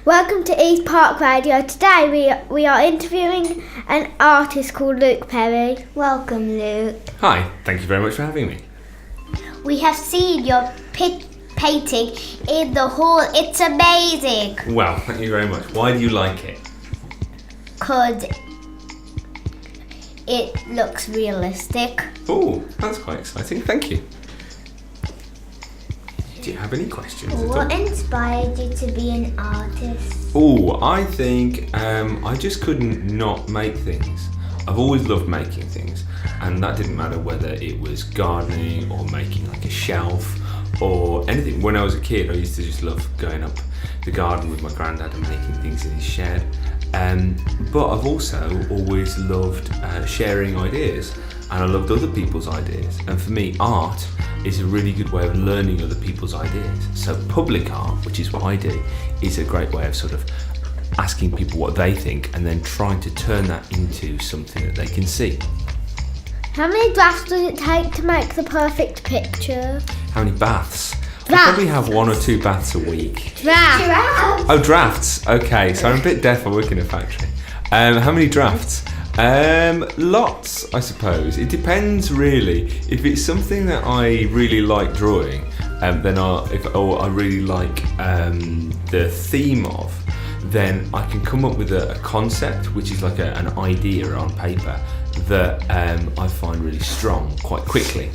Welcome to East Park Radio. Today we are interviewing an artist called Luke Perry. Welcome, Luke. Hi, thank you very much for having me. We have seen your painting in the hall. It's amazing. Well, thank you very much. Why do you like it? Because it looks realistic. Oh, that's quite exciting. Thank you. Do you have any questions at all? What inspired you to be an artist? Oh, I think I just couldn't not make things. I've always loved making things, and that didn't matter whether it was gardening or making like a shelf or anything. When I was a kid, I used to just love going up the garden with my granddad and making things in his shed. But I've also always loved sharing ideas, and I loved other people's ideas. And for me, art is a really good way of learning other people's ideas. So public art, which is what I do, is a great way of sort of asking people what they think and then trying to turn that into something that they can see. How many drafts does it take to make the perfect picture? How many baths? I probably have 1 or 2 baths a week. Drafts. Oh, drafts. Okay, so I'm a bit deaf. I work in a factory. How many drafts? Lots, I suppose. It depends, really. If it's something that I really like drawing, then I really like the theme of, then I can come up with a concept, which is like an idea on paper that I find really strong quite quickly.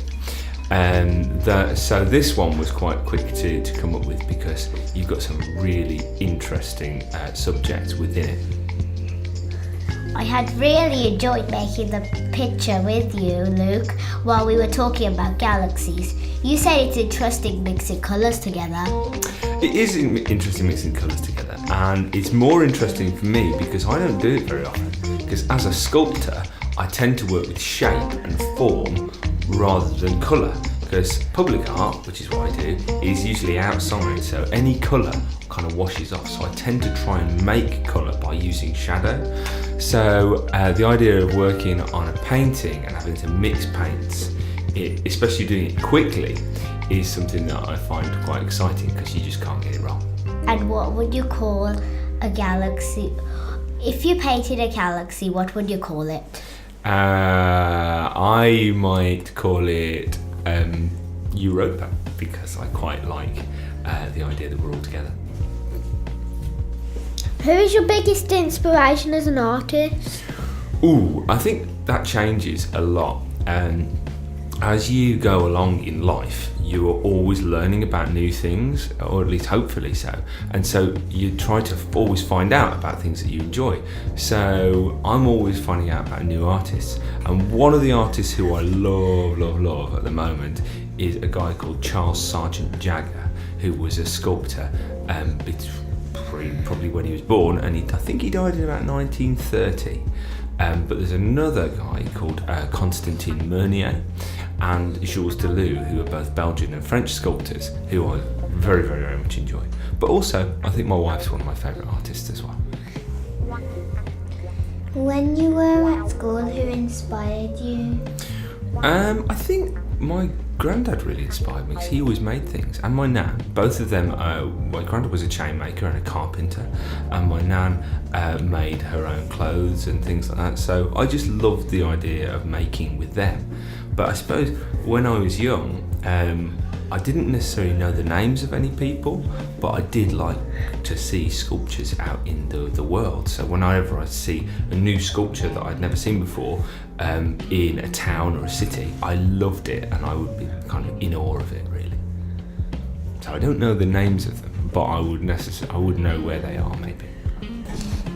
So this one was quite quick to come up with because you've got some really interesting subjects within it. I had really enjoyed making the picture with you, Luke, while we were talking about galaxies. You said it's interesting mixing colours together. It is interesting mixing colours together, and it's more interesting for me because I don't do it very often. Because as a sculptor, I tend to work with shape and form rather than colour. Because public art, which is what I do, is usually outside, so any colour kind of washes off. So I tend to try and make colour by using shadow. So the idea of working on a painting and having to mix paints, especially doing it quickly, is something that I find quite exciting because you just can't get it wrong. And what would you call a galaxy? If you painted a galaxy, what would you call it? I might call it Europa, because I quite like the idea that we're all together. Who is your biggest inspiration as an artist? Ooh, I think that changes a lot. As you go along in life, you are always learning about new things, or at least hopefully so. And so you try to always find out about things that you enjoy. So I'm always finding out about new artists. And one of the artists who I love at the moment is a guy called Charles Sargent Jagger, who was a sculptor probably when he was born, and I think he died in about 1930. But there's another guy called Constantin Meunier and Jules Delou, who are both Belgian and French sculptors, who I very, very, very much enjoy. But also, I think my wife's one of my favourite artists as well. When you were at school, who inspired you? I think my granddad really inspired me because he always made things, and my nan. Both of them, my granddad was a chain maker and a carpenter, and my nan made her own clothes and things like that. So I just loved the idea of making with them. But I suppose when I was young, I didn't necessarily know the names of any people, but I did like to see sculptures out in the world. So whenever I see a new sculpture that I'd never seen before in a town or a city, I loved it, and I would be kind of in awe of it, really. So I don't know the names of them, but I would know where they are, maybe.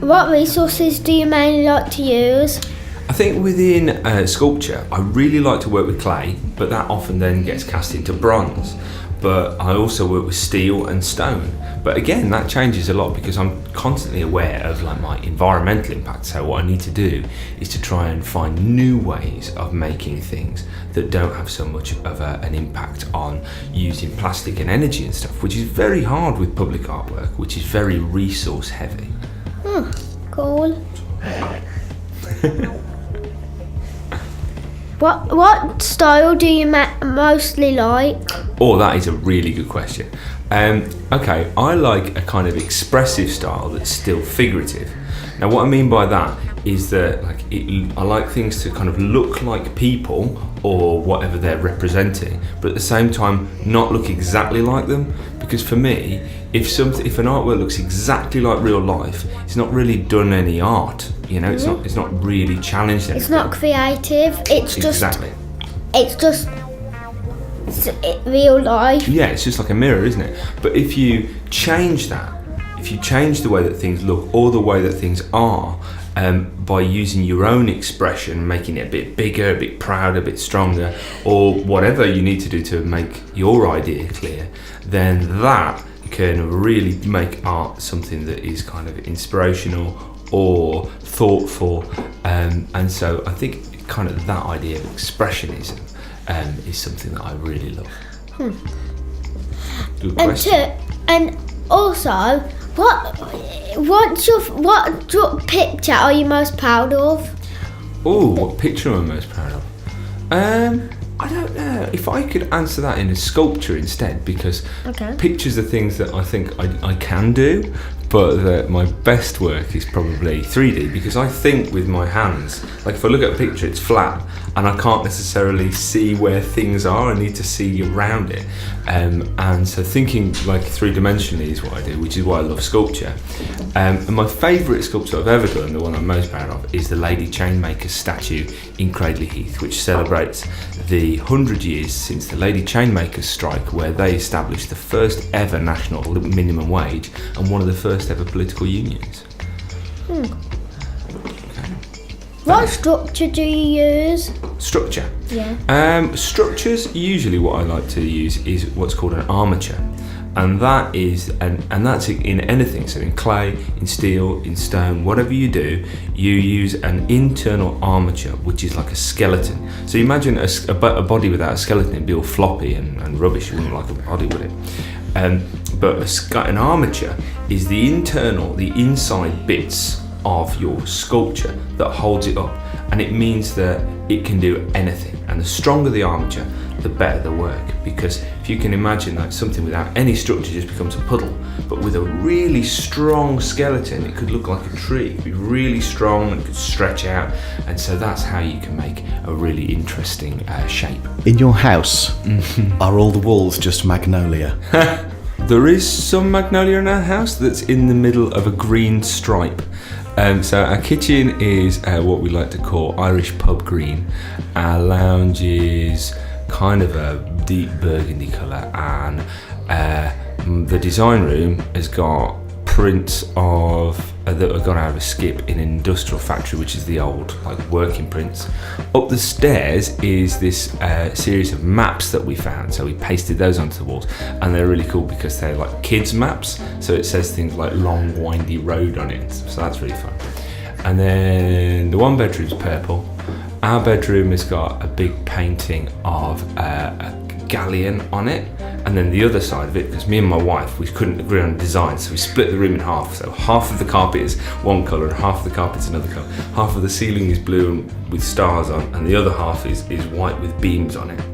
What resources do you mainly like to use? I think within sculpture, I really like to work with clay, but that often then gets cast into bronze. But I also work with steel and stone. But again, that changes a lot because I'm constantly aware of like my environmental impact. So what I need to do is to try and find new ways of making things that don't have so much of an impact on using plastic and energy and stuff, which is very hard with public artwork, which is very resource heavy. Cool. What style do you mostly like? Oh, that is a really good question. Okay, I like a kind of expressive style that's still figurative. Now, what I mean by that is that I like things to kind of look like people or whatever they're representing, but at the same time not look exactly like them. Because for me, if an artwork looks exactly like real life, it's not really done any art. You know, it's not really challenged anything. It's not creative. It's just real life. Yeah, it's just like a mirror, isn't it? But if you change that, if you change the way that things look or the way that things are, by using your own expression, making it a bit bigger, a bit prouder, a bit stronger, or whatever you need to do to make your idea clear, then that can really make art something that is kind of inspirational or thoughtful. And so I think kind of that idea of expressionism is something that I really love. Good question. And also, what picture are you most proud of? Oh, what picture am I most proud of? I don't know. If I could answer that in a sculpture instead, because pictures are things that I think I can do, but that my best work is probably 3D, because I think with my hands. Like if I look at a picture, it's flat, and I can't necessarily see where things are. I need to see around it, and so thinking like 3-dimensionally is what I do, which is why I love sculpture. And my favourite sculpture I've ever done, the one I'm most proud of, is the Lady Chainmaker statue in Cradley Heath, which celebrates the 100 years since the Lady Chainmakers strike, where they established the first ever national minimum wage and one of the first ever political unions. What structure do you use? Structure? Yeah. Structures, usually what I like to use is what's called an armature. And that is, and that's in anything, so in clay, in steel, in stone, whatever you do, you use an internal armature, which is like a skeleton. So you imagine a body without a skeleton, it'd be all floppy and rubbish. You wouldn't like a body, would it? But an armature is the inside bits of your sculpture that holds it up, and it means that it can do anything. And the stronger the armature, the better the work, because if you can imagine that something without any structure just becomes a puddle, but with a really strong skeleton, it could look like a tree. It could be really strong and it could stretch out, and so that's how you can make a really interesting shape. In your house, are all the walls just magnolia? There is some magnolia in our house that's in the middle of a green stripe. So our kitchen is what we like to call Irish pub green. Our lounge is kind of a deep burgundy colour, and the design room has got prints of that have gone out of a skip in an industrial factory, which is the old working prints. Up the stairs is this series of maps that we found, so we pasted those onto the walls, and they're really cool because they're like kids maps, so it says things like long windy road on it, so that's really fun. And then the one bedroom's purple. Our bedroom has got a big painting of a galleon on it, and then the other side of it, because me and my wife, we couldn't agree on design, so we split the room in half. So half of the carpet is one colour and half of the carpet is another colour. Half of the ceiling is blue and with stars on, and the other half is white with beams on it.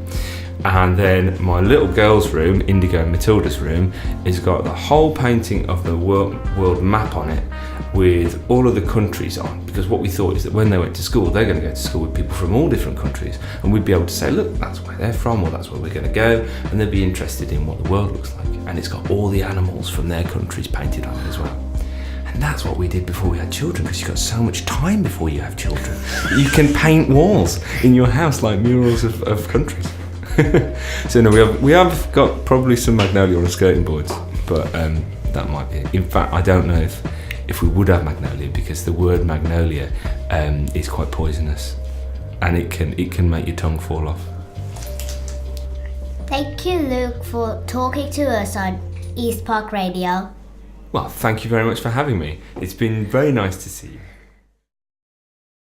And then my little girl's room, Indigo and Matilda's room, has got the whole painting of the world map on it with all of the countries on, because what we thought is that when they went to school, they're going to go to school with people from all different countries, and we'd be able to say, look, that's where they're from, or that's where we're going to go, and they'd be interested in what the world looks like. And it's got all the animals from their countries painted on it as well. And that's what we did before we had children, because you've got so much time before you have children. You can paint walls in your house like murals of countries. So no, we have got probably some magnolia on the skirting boards, but that might be it. In fact, I don't know if we would have magnolia, because the word magnolia is quite poisonous, and it can make your tongue fall off. Thank you, Luke, for talking to us on East Park Radio. Well, thank you very much for having me. It's been very nice to see you.